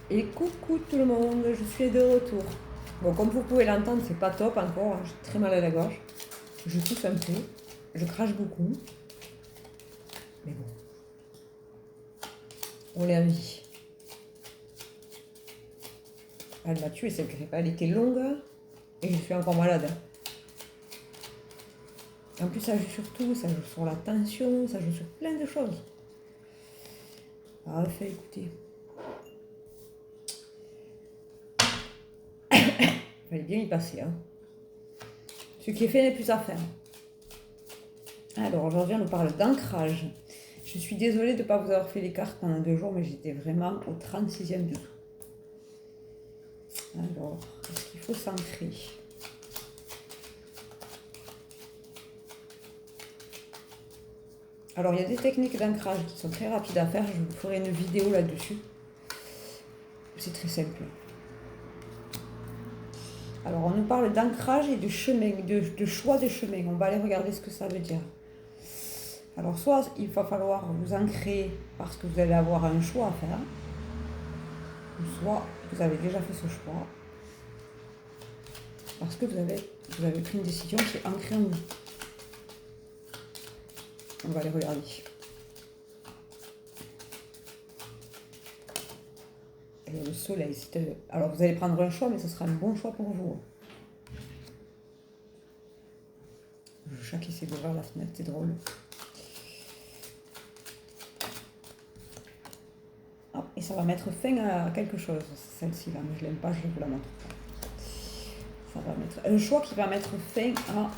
Et coucou tout le monde, je suis de retour. Bon, comme vous pouvez l'entendre, c'est pas top encore, j'ai très mal à la gorge. Je tousse un peu, je crache beaucoup. Mais bon, on est en vie. Elle m'a tué cette grippe, elle était longue et je suis encore malade. En plus, ça joue sur tout, ça joue sur la tension, ça joue sur plein de choses. Ah, fait écoutez. Fallait bien y passer. Hein. Ce qui est fait n'est plus à faire. Alors aujourd'hui, on nous parle d'ancrage. Je suis désolée de ne pas vous avoir fait les cartes pendant 2 jours, mais j'étais vraiment au 36e du tout. Alors, est-ce qu'il faut s'ancrer? Alors, il y a des techniques d'ancrage qui sont très rapides à faire. Je vous ferai une vidéo là-dessus. C'est très simple. Alors, on nous parle d'ancrage et de chemin, de choix de chemin. On va aller regarder ce que ça veut dire. Alors, soit il va falloir vous ancrer parce que vous allez avoir un choix à faire, soit vous avez déjà fait ce choix parce que vous avez pris une décision qui est ancrée en vous. On va aller regarder. Et le soleil, alors vous allez prendre un choix, mais ce sera un bon choix pour vous. Le chat qui essaie d'ouvrir la fenêtre, c'est drôle. Ah, et ça va mettre fin à quelque chose, celle-ci là, mais je l'aime pas, je vous la montre pas. Ça va mettre un choix qui va mettre fin à...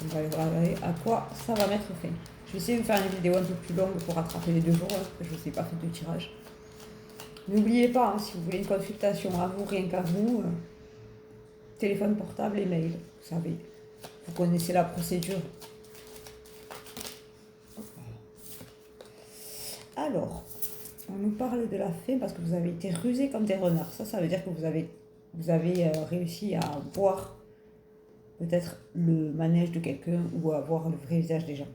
On va aller regarder à quoi ça va mettre fin. Je vais essayer de faire une vidéo un peu plus longue pour rattraper les 2 jours, parce que je ne sais pas faire de tirage. N'oubliez pas, hein, si vous voulez une consultation à vous, rien qu'à vous, téléphone portable et mail, vous savez. Vous connaissez la procédure. Alors, on nous parle de la fin parce que vous avez été rusé comme des renards. Ça veut dire que vous avez réussi à voir peut-être le manège de quelqu'un ou à voir le vrai visage des gens.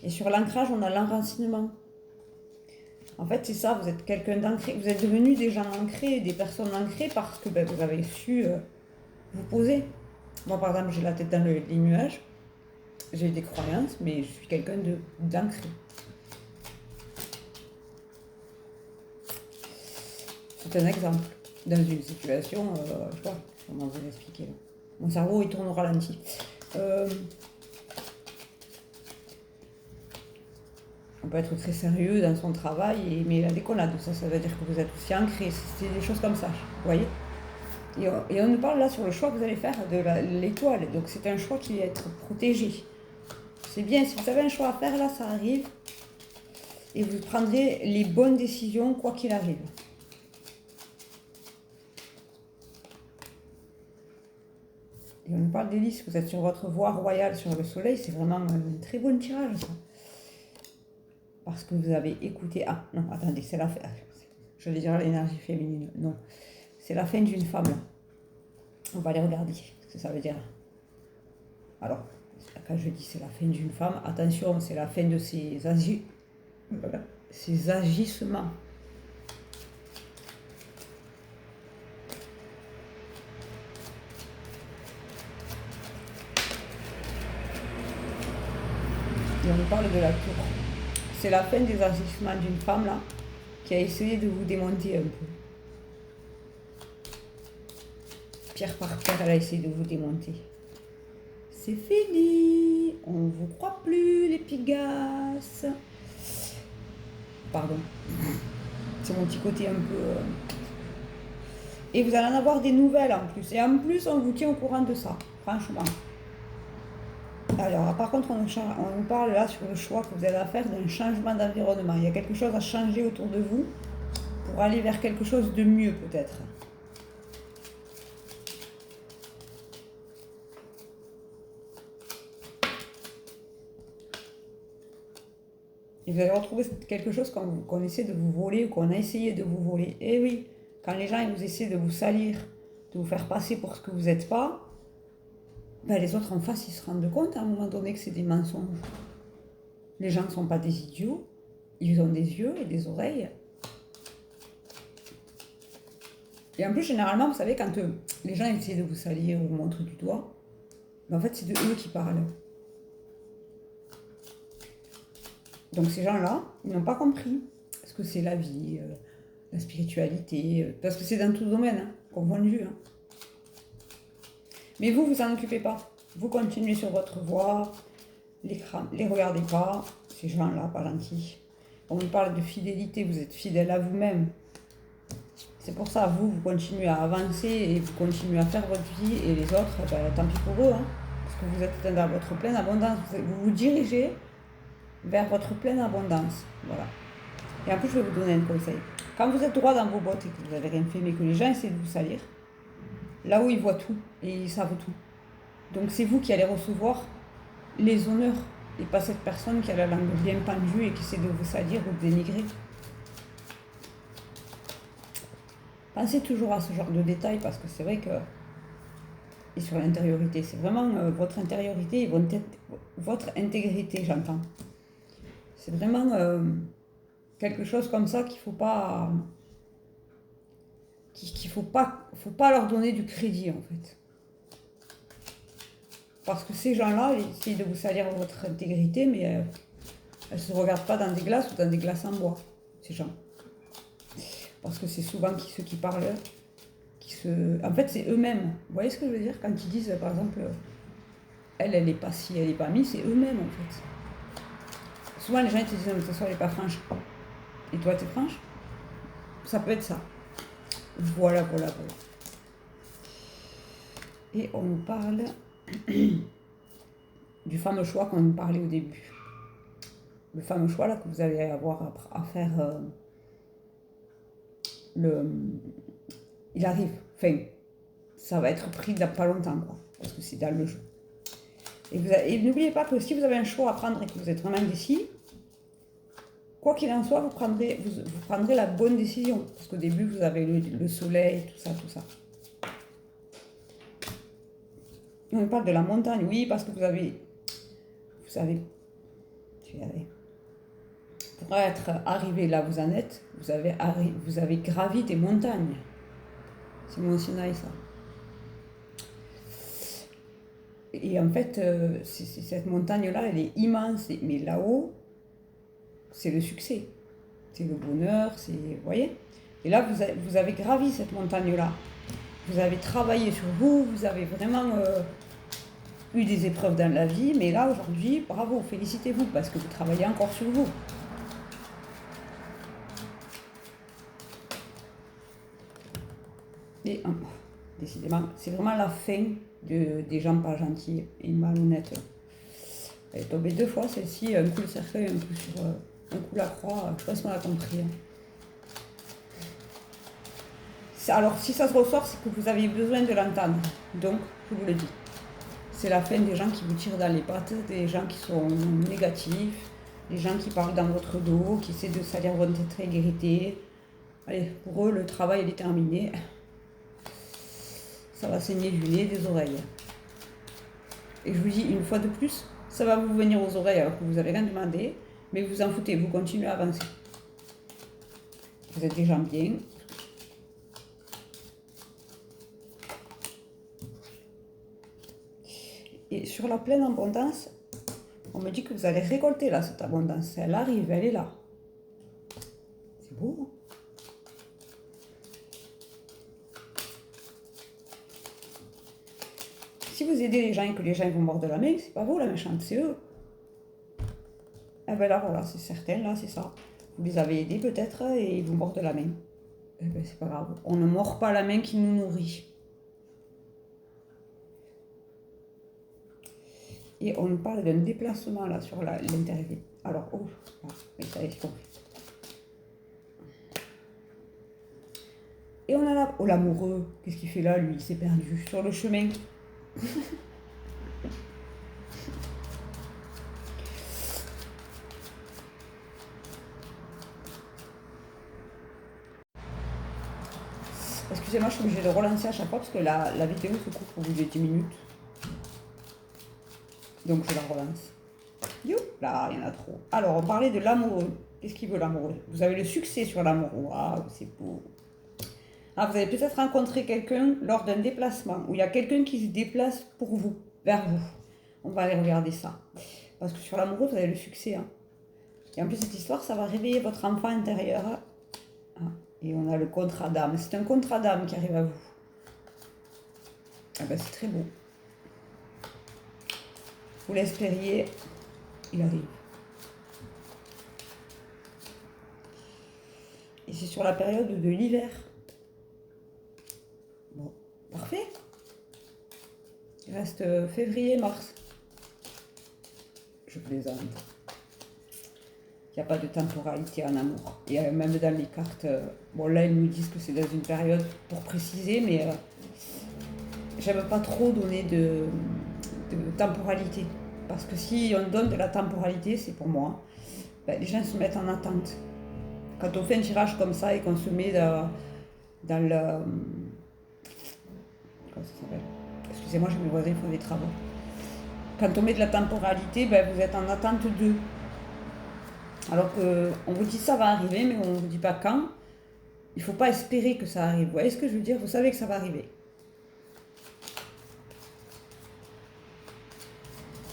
Et sur l'ancrage, on a l'enracinement. En fait, c'est ça, vous êtes quelqu'un d'ancré. Vous êtes devenus des gens ancrés, des personnes ancrées parce que vous avez su vous poser. Moi, par exemple, j'ai la tête dans les nuages. J'ai des croyances, mais je suis quelqu'un d'ancré. C'est un exemple. Dans une situation, je sais pas comment vous l'expliquer. Mon cerveau, il tourne au ralenti. On peut être très sérieux dans son travail, mais la déconnade, ça veut dire que vous êtes aussi ancré. C'est des choses comme ça, vous voyez. Et on nous parle là sur le choix que vous allez faire de l'étoile. Donc c'est un choix qui va être protégé. C'est bien, si vous avez un choix à faire, là, ça arrive. Et vous prendrez les bonnes décisions, quoi qu'il arrive. Et on nous parle d'hélice, vous êtes sur votre voie royale sur le soleil, c'est vraiment un très bon tirage, ça. Parce que vous avez écouté... Ah, non, attendez, c'est la fin. Je vais dire l'énergie féminine. Non, c'est la fin d'une femme, là. On va aller regarder ce que ça veut dire. Alors, quand je dis c'est la fin d'une femme, attention, c'est la fin de ses agissements. Et on nous parle de la tour. C'est la fin des agissements d'une femme là qui a essayé de vous démonter un peu. Pierre par pierre, elle a essayé de vous démonter. C'est fini, on ne vous croit plus les pigasses. Pardon, c'est mon petit côté un peu... Et vous allez en avoir des nouvelles en plus. Et en plus, on vous tient au courant de ça, franchement. Alors, par contre, on nous parle là sur le choix que vous allez faire d'un changement d'environnement. Il y a quelque chose à changer autour de vous pour aller vers quelque chose de mieux peut-être. Et vous allez retrouver quelque chose qu'on essaie de vous voler ou qu'on a essayé de vous voler. Eh oui, quand les gens ils vous essaient de vous salir, de vous faire passer pour ce que vous n'êtes pas, ben les autres en face, ils se rendent compte à un moment donné que c'est des mensonges. Les gens ne sont pas des idiots, ils ont des yeux et des oreilles. Et en plus, généralement, vous savez, quand les gens essaient de vous salir ou vous montrent du doigt, ben, en fait, c'est de eux qui parlent. Donc ces gens-là, ils n'ont pas compris ce que c'est la vie, la spiritualité, parce que c'est dans tout domaine, hein, confondu. Hein. Mais vous, vous en occupez pas. Vous continuez sur votre voie, les regardez pas, ces gens-là, pas gentils. On vous parle de fidélité, vous êtes fidèle à vous-même. C'est pour ça, vous continuez à avancer et vous continuez à faire votre vie, et les autres, ben, tant pis pour eux, hein, parce que vous êtes dans votre pleine abondance. Vous vous dirigez vers votre pleine abondance. Voilà. Et en plus, je vais vous donner un conseil. Quand vous êtes droit dans vos bottes et que vous n'avez rien fait, mais que les gens essaient de vous salir, là où ils voient tout et ils savent tout. Donc c'est vous qui allez recevoir les honneurs et pas cette personne qui a la langue bien pendue et qui essaie de vous salir ou de dénigrer. Pensez toujours à ce genre de détails parce que c'est vrai que... Et sur l'intériorité, c'est vraiment votre intériorité et votre intégrité, j'entends. C'est vraiment quelque chose comme ça qu'il faut pas... faut pas leur donner du crédit en fait. Parce que ces gens-là, ils essayent de vous salir votre intégrité, mais elles ne se regardent pas dans des glaces ou dans des glaces en bois, ces gens. Parce que c'est souvent ceux qui parlent, en fait, c'est eux-mêmes. Vous voyez ce que je veux dire? Quand ils disent, par exemple, elle est pas ci, elle est pas mi, c'est eux-mêmes, en fait. Souvent, les gens ils te disent, non, mais de toute façon, elle est pas franche. Et toi, t'es franche? Ça peut être ça. Voilà. Et on nous parle du fameux choix qu'on nous parlait au début. Le fameux choix là que vous allez avoir à faire. Il arrive. Enfin, ça va être pris dans pas longtemps, quoi. Parce que c'est dans le jeu. Et n'oubliez pas que si vous avez un choix à prendre et que vous êtes vraiment indécis, quoi qu'il en soit, vous prendrez la bonne décision. Parce qu'au début, vous avez le soleil, tout ça. On parle de la montagne, oui, parce que vous savez, pour être arrivé là où vous en êtes, vous avez gravi des montagnes. C'est mon Sinaï, ça. Et en fait, cette montagne-là, elle est immense, mais là-haut, c'est le succès. C'est le bonheur, vous voyez? Et là, vous avez gravi cette montagne-là. Vous avez travaillé sur vous, vous avez vraiment eu des épreuves dans la vie, mais là, aujourd'hui, bravo, félicitez-vous, parce que vous travaillez encore sur vous. Et décidément, c'est vraiment la fin des gens pas gentils et malhonnêtes. Elle est tombée 2 fois, celle-ci, un coup le cercueil, un coup la croix, je sais pas si on a compris. Alors, si ça se ressort, c'est que vous avez besoin de l'entendre. Donc, je vous le dis. C'est la fin des gens qui vous tirent dans les pattes, des gens qui sont négatifs, des gens qui parlent dans votre dos, qui essaient de salir votre intégrité. Allez, pour eux, le travail est terminé. Ça va saigner du nez, des oreilles. Et je vous dis une fois de plus, ça va vous venir aux oreilles alors que vous n'avez rien demandé, mais vous en foutez, vous continuez à avancer. Vous êtes des gens bien. Et sur la pleine abondance, on me dit que vous allez récolter là cette abondance. Elle arrive, elle est là. C'est beau, hein? Si vous aidez les gens et que les gens vont mordre la main, c'est pas vous la méchante, c'est eux. Eh ben là, voilà, c'est certain, là, c'est ça. Vous les avez aidés peut-être et ils vous mordent la main. Eh ben c'est pas grave. On ne mord pas la main qui nous nourrit. Et on parle d'un déplacement là sur l'intérieur. Alors, ça y est, compris. Et on a là, l'amoureux, qu'est-ce qu'il fait là, lui? Il s'est perdu sur le chemin. Excusez-moi, je suis obligée de relancer à chaque fois parce que la vidéo se coupe au bout de 10 minutes. Donc je la relance. You, là, il y en a trop. Alors, on parlait de l'amoureux. Qu'est-ce qu'il veut l'amoureux? Vous avez le succès sur l'amoureux. Waouh, c'est beau. Ah, vous allez peut-être rencontrer quelqu'un lors d'un déplacement, où il y a quelqu'un qui se déplace pour vous, vers vous. On va aller regarder ça. Parce que sur l'amoureux, vous avez le succès. Hein. Et en plus, cette histoire, ça va réveiller votre enfant intérieur. Ah, et on a le contrat d'âme. C'est un contrat d'âme qui arrive à vous. Ah ben, c'est très beau. Vous l'espériez, il arrive. Et c'est sur la période de l'hiver. Bon, parfait. Il reste février-mars. Je plaisante. Il n'y a pas de temporalité en amour. Et même dans les cartes, bon là ils nous disent que c'est dans une période pour préciser, mais j'aime pas trop donner de temporalité. Parce que si on donne de la temporalité, c'est pour moi, ben, les gens se mettent en attente. Quand on fait un tirage comme ça et qu'on se met dans le... Comment ça s'appelle? Excusez-moi, j'ai mes voisins, ils font des travaux. Quand on met de la temporalité, ben, vous êtes en attente d'eux. Alors qu'on vous dit ça va arriver, mais on ne vous dit pas quand. Il ne faut pas espérer que ça arrive. Vous voyez ce que je veux dire? Vous savez que ça va arriver.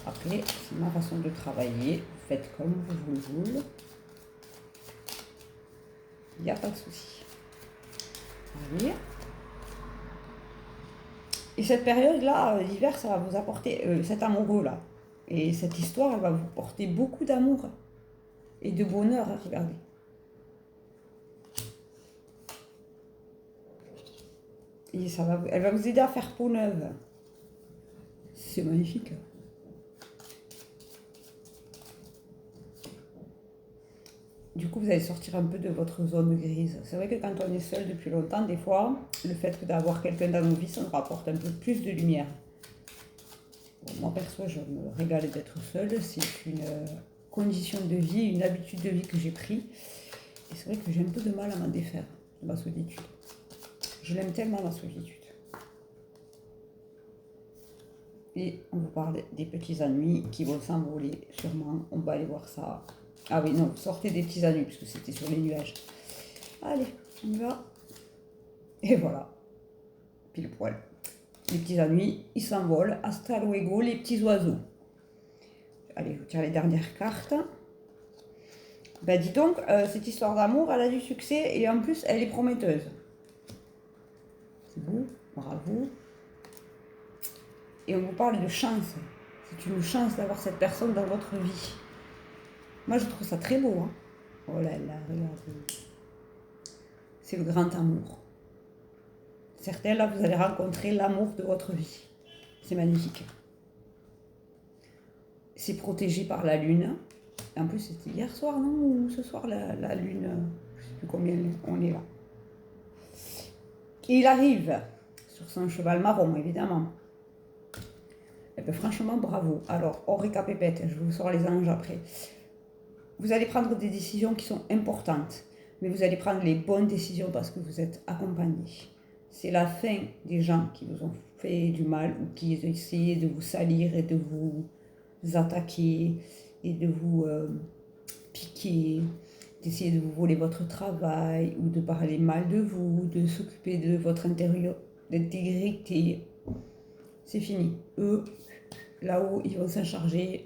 Après, c'est ma façon de travailler. Vous faites comme vous voulez. Il n'y a pas de souci. Allez. Et cette période-là, l'hiver, ça va vous apporter cet amoureux-là. Et cette histoire, elle va vous porter beaucoup d'amour et de bonheur. Hein, regardez. Et elle va vous aider à faire peau neuve. C'est magnifique. Du coup, vous allez sortir un peu de votre zone grise. C'est vrai que quand on est seul depuis longtemps, des fois, le fait d'avoir quelqu'un dans nos vies, ça nous rapporte un peu plus de lumière. Bon, moi, perso, je me régale d'être seule. C'est une condition de vie, une habitude de vie que j'ai pris. Et c'est vrai que j'ai un peu de mal à m'en défaire de ma solitude. Je l'aime tellement, ma solitude. Et on vous parle des petits ennuis qui vont s'envoler sûrement. On va aller voir ça. Ah oui, non, sortez des petits ennuis, puisque c'était sur les nuages. Allez, on y va. Et voilà. Pile poil. Les petits ennuis, ils s'envolent. Hasta luego, les petits oiseaux. Allez, je tire les dernières cartes. Ben dis donc, cette histoire d'amour, elle a du succès et en plus, elle est prometteuse. C'est beau, bravo. Et on vous parle de chance. C'est une chance d'avoir cette personne dans votre vie. Moi, je trouve ça très beau. Hein. Oh là là, regardez. C'est le grand amour. Certains, là, vous allez rencontrer l'amour de votre vie. C'est magnifique. C'est protégé par la lune. En plus, c'était hier soir, non? Ou ce soir, la lune, je ne sais plus combien on est là. Et il arrive sur son cheval marron, évidemment. Et bien, franchement, bravo. Alors, on récapépète, je vous sors les anges après. Vous allez prendre des décisions qui sont importantes, mais vous allez prendre les bonnes décisions parce que vous êtes accompagné. C'est la fin des gens qui vous ont fait du mal ou qui ont essayé de vous salir et de vous attaquer et de vous piquer, d'essayer de vous voler votre travail ou de parler mal de vous, de s'occuper de votre intégrité. C'est fini. Eux, là-haut, ils vont s'en charger.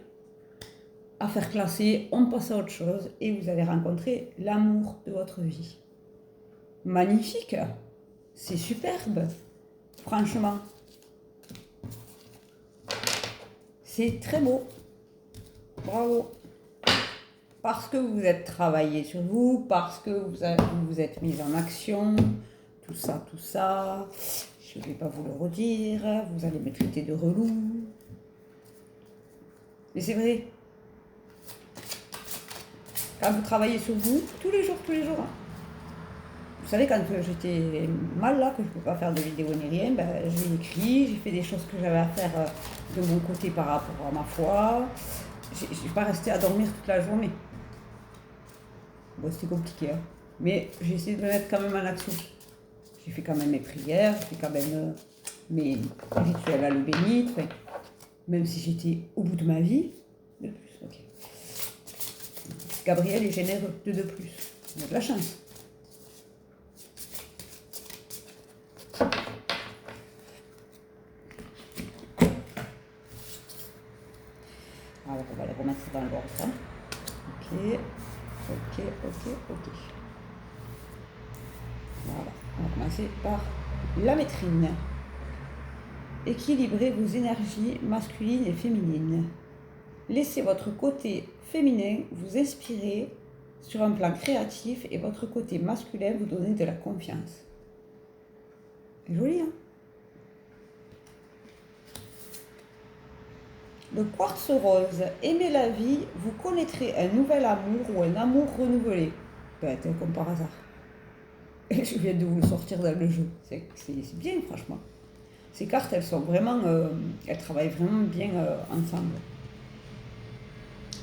Affaire classée, on passe à autre chose et vous allez rencontrer l'amour de votre vie. Magnifique, c'est superbe, franchement. C'est très beau, bravo. Parce que vous êtes travaillé sur vous, parce que vous vous êtes mis en action, tout ça, je ne vais pas vous le redire, vous allez me traiter de relou. Mais c'est vrai. Quand vous travaillez sur vous, tous les jours. Vous savez, quand j'étais mal là, que je ne peux pas faire de vidéo ni rien, ben, j'ai écrit, j'ai fait des choses que j'avais à faire de mon côté par rapport à ma foi. Je n'ai pas resté à dormir toute la journée. Bon, c'était compliqué, hein. Mais j'ai essayé de me mettre quand même en action. J'ai fait quand même mes prières, j'ai fait quand même mes rituels à l'eau bénite, enfin, même si j'étais au bout de ma vie. De plus, ok. Gabriel est généreux, de plus. On a de la chance. Ok. Voilà, on va commencer par la métrine. Équilibrez vos énergies masculines et féminines. Laissez votre côté féminin vous inspirer sur un plan créatif et votre côté masculin vous donner de la confiance. C'est joli, hein? Le quartz rose, aimez la vie, vous connaîtrez un nouvel amour ou un amour renouvelé. Peut-être comme par hasard. Et je viens de vous le sortir dans le jeu. C'est bien, franchement. Ces cartes, elles sont vraiment, elles travaillent vraiment bien ensemble.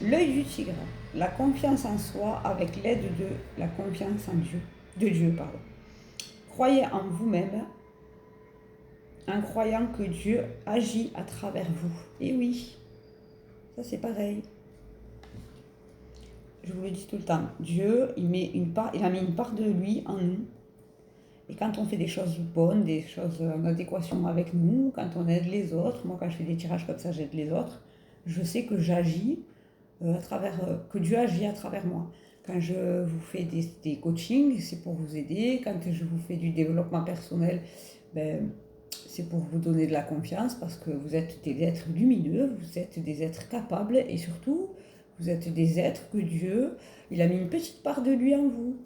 L'œil du tigre, la confiance en soi avec l'aide de la confiance en Dieu. De Dieu, pardon. Croyez en vous-même en croyant que Dieu agit à travers vous. Et oui, ça c'est pareil. Je vous le dis tout le temps, Dieu, il a mis une part de lui en nous. Et quand on fait des choses bonnes, des choses en adéquation avec nous, quand on aide les autres, moi quand je fais des tirages comme ça, j'aide les autres, je sais que j'agis que Dieu agit à travers moi. Quand je vous fais des coachings, c'est pour vous aider. Quand je vous fais du développement personnel, c'est pour vous donner de la confiance parce que vous êtes des êtres lumineux, vous êtes des êtres capables et surtout, vous êtes des êtres que Dieu, il a mis une petite part de lui en vous.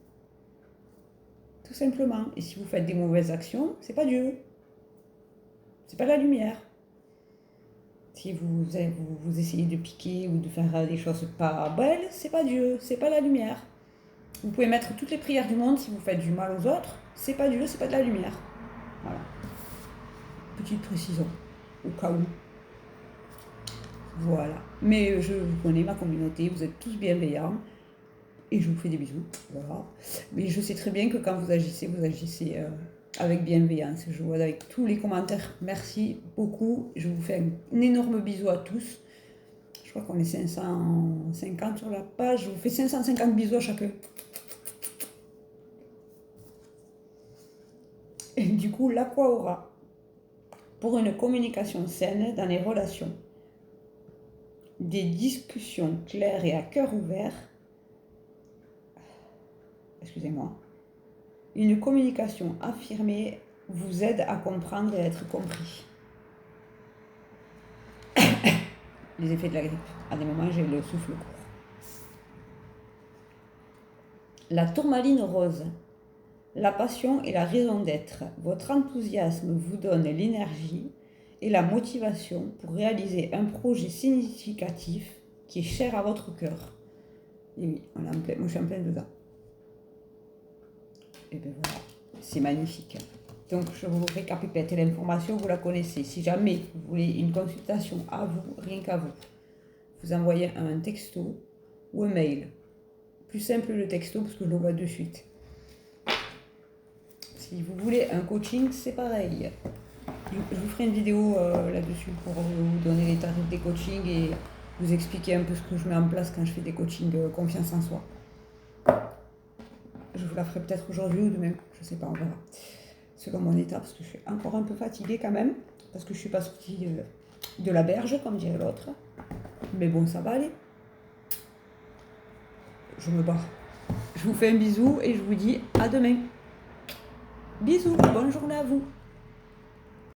Tout simplement. Et si vous faites des mauvaises actions, c'est pas Dieu. C'est pas la lumière. Si vous essayez de piquer ou de faire des choses pas belles, c'est pas Dieu, c'est pas la lumière. Vous pouvez mettre toutes les prières du monde, si vous faites du mal aux autres, c'est pas Dieu, c'est pas de la lumière. Voilà. Petite précision, au cas où. Voilà. Mais je vous connais, ma communauté, vous êtes tous bienveillants. Et je vous fais des bisous. Voilà. Mais je sais très bien que quand vous agissez avec bienveillance. Je vois avec tous les commentaires. Merci beaucoup. Je vous fais un énorme bisou à tous. Je crois qu'on est 550 sur la page. Je vous fais 550 bisous à chacun. Et du coup, l'Aqua Aura. Pour une communication saine dans les relations. Des discussions claires et à cœur ouvert. Excusez-moi. Une communication affirmée vous aide à comprendre et à être compris. Les effets de la grippe. À des moments, j'ai le souffle court. La tourmaline rose. La passion et la raison d'être. Votre enthousiasme vous donne l'énergie et la motivation pour réaliser un projet significatif qui est cher à votre cœur. Et oui, moi je suis en plein dedans. Et bien voilà, c'est magnifique. Donc je vous récapitule l'information, vous la connaissez. Si jamais vous voulez une consultation à vous, rien qu'à vous, vous envoyez un texto ou un mail. Plus simple le texto parce que je le vois de suite. Si vous voulez un coaching, c'est pareil. Je vous ferai une vidéo là-dessus pour vous donner les tarifs des coachings et vous expliquer un peu ce que je mets en place quand je fais des coachings confiance en soi. Je vous la ferai peut-être aujourd'hui ou demain, je sais pas, on verra. Selon mon état, parce que je suis encore un peu fatiguée quand même, parce que je suis pas sortie de la berge, comme dirait l'autre. Mais bon, ça va aller. Je me bats. Je vous fais un bisou et je vous dis à demain. Bisous, bonne journée à vous.